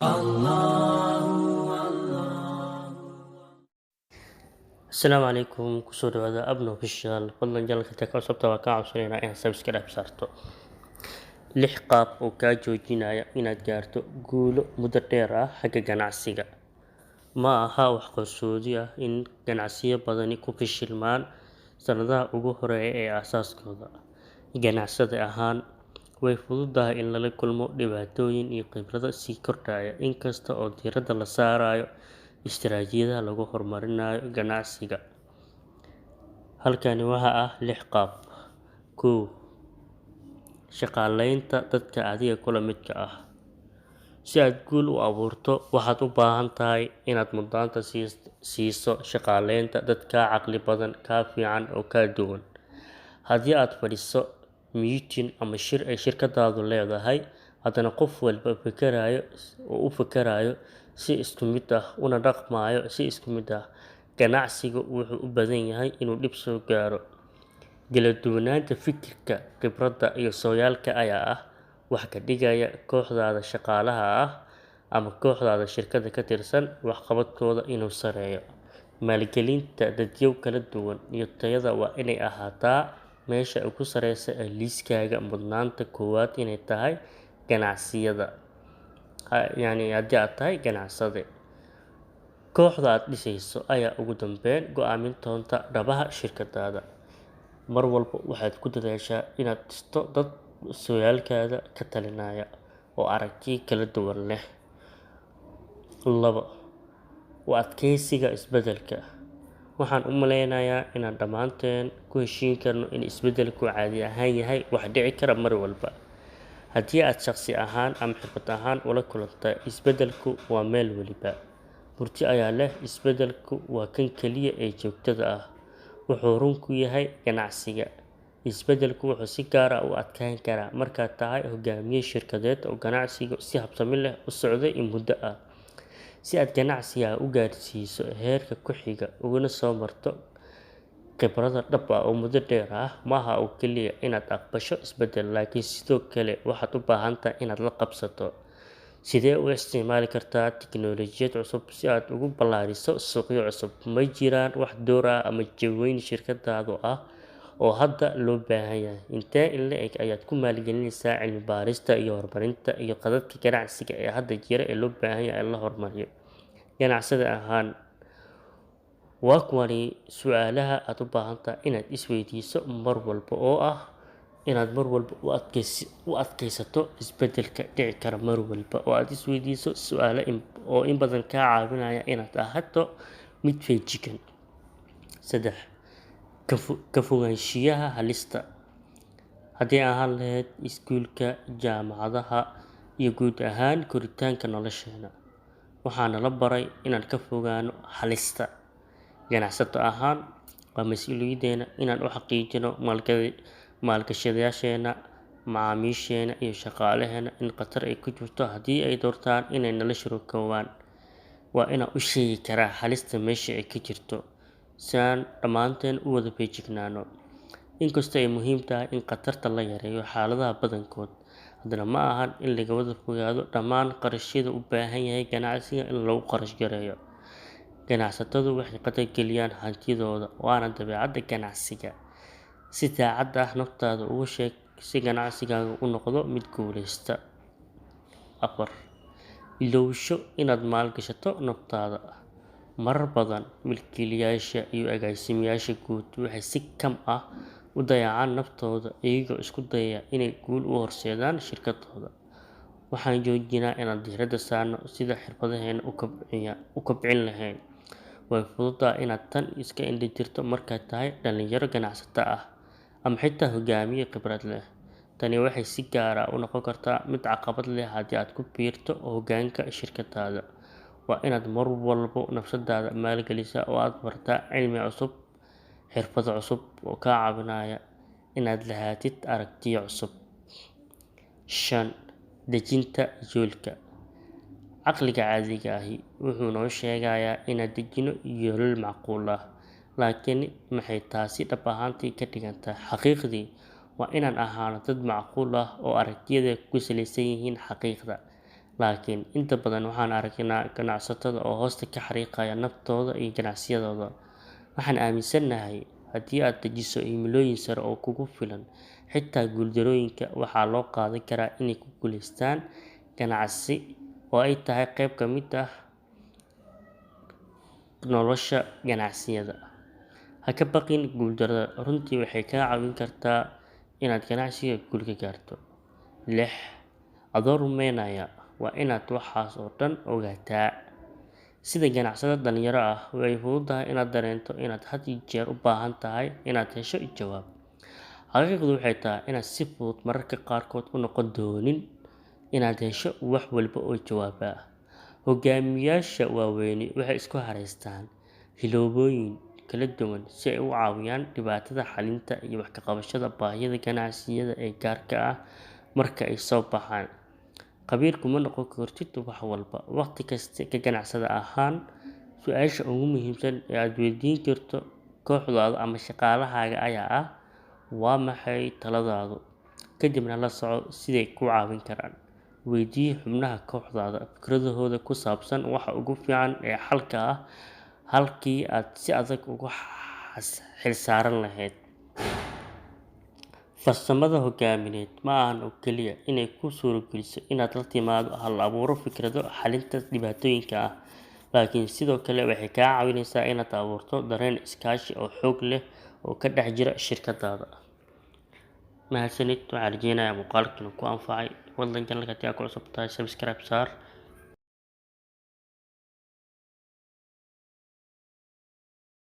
السلام عليكم kusoo dhawaada abno official fadlan jalka tag cusubta waa kaa codsanayna inaad subscribe saarto 6 qaab oo kaa joojinaya inaad gaarto guulo muddo dheer ah xagga ganacsiga. Ma aha wax qarsoodi ah in ganacsiyo badani ku fashilmaan sanadaha ugu horeeya ee aasaaskooda. Ganacsade ahaan way fududahay in lala kulmo dhibaatooyin iyo khibrado sii kordhaya, inkasta oo diiradda la saarayo istiraatiijiyadaha lagu horumarinayo ganacsiga. Halkani waxa ah 6 qaab. 1. Shaqaaleynta dadka adiga kula midka ah. Si aad guul u abuurto, waxaad u baahan tahay inaad mudnaanta siiso shaqaaleynta dad kaa caqli badan, kaa fiican oo kaa duwan. Haddii aad fadhiso meeting ama shir ay shirkadaadu leedahay, haddana qof walba u fakarayo si isku mid ah, una dhaqmayo si isku mid ah, ganacsigu wuxuu u badan yahay inuu dhib soo gaaro. Kala duwanaanta fikirka, khibradda iyo sooyaalka ayaa ah wax ka dhigaya kooxdaada shaqaalaha ah ama kooxdaada shirkadda ka tirsan waxqabadkooda inuu sareeyo. Maalgelinta dadyow kala duwan iyo tayada waa inay ahaataa meesha ugu sareysa ee liiskaaga. Mudnaanta koowaad inay tahay ganacsiyada, haddii aad tahay ganacsade. Kooxda aad dhisayso ayaa ugu dambeyn go'aamin doonta dhabaha shirkadaada. Mar walba waxaad ku dadaashaa inaad dhisto dad sooyaalkaada ka talinaya oo aragtiyo kala duwan leh. 2. U adkeysiga isbeddelka. Waxaan u maleynayaa inaan dhammaanteen ku heshiin karno in isbeddelku caadi ahaan yahay wax dhici kara mar walba. Haddii aad shaqsi ahaan ama xirfad ahaan ula kulantay isbeddelku, waa meel waliba. Murti ayaa leh isbeddelku waa kan keliya ee joogtada ah. Wuxuu run ku yahay ganacsiga. Isbeddelku wuxuu si gaar ah u adkaan karaa markaad tahay hogaamiye shirkadeed oo ganacsigu si habsami leh u socday in muddo ah. Si aad ganacsiga u gaarsiiso heerka ku xiga uguna soo marto khibrado dhab ah oo muddo dheer ah, maaha oo keliya inaad aqbasho isbeddel, laakiin sidoo kale waxaad u baahan tahay inaad la qabsato. Sidee u isticmaali kartaa tiknoolajiyad cusub si aad ugu ballaariso suuqyo cusub? Ma jiraan wax door ah ama jawayn shirkadaadu ah oo hadda loo baahan yahay? Intee in le'eg ayaad ku maalgelinaysaa cilmi baarista iyo horumarinta iyo khadadka ganacsiga ee hadda jira ee loo baahan yahay in la horumariyo? Ganacsade ahaan, waa kuwani su'aalaha aad u baahan tahay inaad isweydiiso mar walba, oo ah inaad mar walba u adkaysato isbeddelka dhici kara mar walba, oo aad isweydiiso su'aalo oo in badan kaa caawinaya inaad ahaato mid feejigan. 3. Ka fogaanshiyaha halista. Haddii ahaan lahayd iskuulka, jaamacadaha iyo guud ahaan koritaanka nolosheena, waxaana la baray inaan ka fogaano halista. Ganacsato ahaan, waa mas'uuliyaddeena inaan u xaqiijino maalgashadayaasheena, macaamiisheena iyo shaqaalaheena in khatar ay ku jirto haddii ay doortaan inay nala shuraakoobaan. Waa inaan u sheegi karaa halista meesha ay ka jirto, si aan dhammaanteen u wada feejignaano. Inkastoo ay muhiim tahay in khatarta la yareeyo xaaladaha badankood, haddana ma ahan in laga wada fogaado dhammaan kharashyada u baahan yahay ganacsiga in lagu kharash gareeyo. Ganacsatadu waxay qadar geliyaan hantidooda, waana dabeecadda ganacsiga. Si daacad ah naftaada ugu sheeg si ganacsigaagu u noqdo mid guuleysta. 4. Ilowsho inaad maalgashato naftaada. Marar badan, milkiilayaasha iyo agaasimayaasha guud waxay si kam ah u dayacaan naftooda iyagoo isku dayaya inay guul u horseedaan shirkadooda. Waxaan joojinaa inaan diiradda saarno sida xirfadeena u kobcin lahayn. Way fududahay inaad tan iska indhatirto markaad tahay dhalinyaro ganacsato ah ama xitaa hogaamiye khibrad leh. Tani waxay si gaar ah u noqon kartaa mid caqabad leh haddii aad ku biirto hoggaanka shirkadaada. Waa inaad mar walba nafsadaada maalgelisaa oo aad barataa cilmi cusub, xirfado cusub oo kaa caawinaya inaad lahaatid aragtiyo cusub. 5. Dejinta yoolka. Caqliga caadiga ahi wuxuu noo sheegayaa inaan dejino yoolal macquul ah, laakiin maxay taasi dhab ahaantii ka dhigan tahay? Xaqiiqdii, waa inaan ahaano dad macquul ah oo aragtiyadeena ku saleysan yihiin xaqiiqda. laakiin inta badan waxaan aragnaa ganacsatada oo hoosta ka xariiqaya naftooda iyo ganacsiyadooda. Waxaan aaminsanahay haddii aad dejiso himilooyin sare oo kugu filan, xitaa guuldarrooyinka waxaa loo qaadan karaa inay ku guuleystaan. Ganacsi oo ay tahay qayb ka mid ah nolosha ganacsiyada. Ha ka baqin guuldarrada, runtii waxay kaa caawin kartaa inaad ganacsiga guul ka gaarto. 6. Adoo rumeynaya waa inaad waxaas oo dhan ogaataa. Sida ganacsade dhalinyaro ah, way fududahay inaad dareento inaad had iyo jeer u baahan tahay inaad hesho jawaab. Xaqiiqdu waxay tahay inaad si fudud mararka qaarkood u noqon doonin inaad hesho wax walba oo jawaab ah. Hogaamiyayaasha waaweyni waxay isku hareystaan hiloobooyin kala duwan si ay u caawiyaan dhibaatada xalinta iyo wax ka qabashada baahida ganacsiyada ee gaarka ah. Marka ay soo baxaan, khabiir kuma noqon kartid wax walba waqti kasta. Ka ganacsade ahaan, su-aasha ugu muhiimsan ee aad weydiin karto kooxdaada ama shaqaalahaaga ayaa ah: waa maxay taladaadu? Kadibna la soco siday kuu caawin karaan. Weydii xubnaha kooxdaada fikradahooda ku saabsan waxa ugu fiican ee xalka ah, halkii aad si adag uga xilsaaran lahayd. Farsamada hogaamineed ma ahan oo keliya inay kuu suurageliso inaad la timaado hal-abuuro fikrado xalinta dhibaatooyinka ah, laakiin sidoo kale waxay kaa caawinaysaa inaad abuurto dareen iskaashi oo xoog leh oo ka dhex jira shirkadaada. Mahadsanid, waxaan rajeynayaa muuqaalkan ku anfacay. Fadlan channelka haddii aad ku cusub tahay subscribe saar.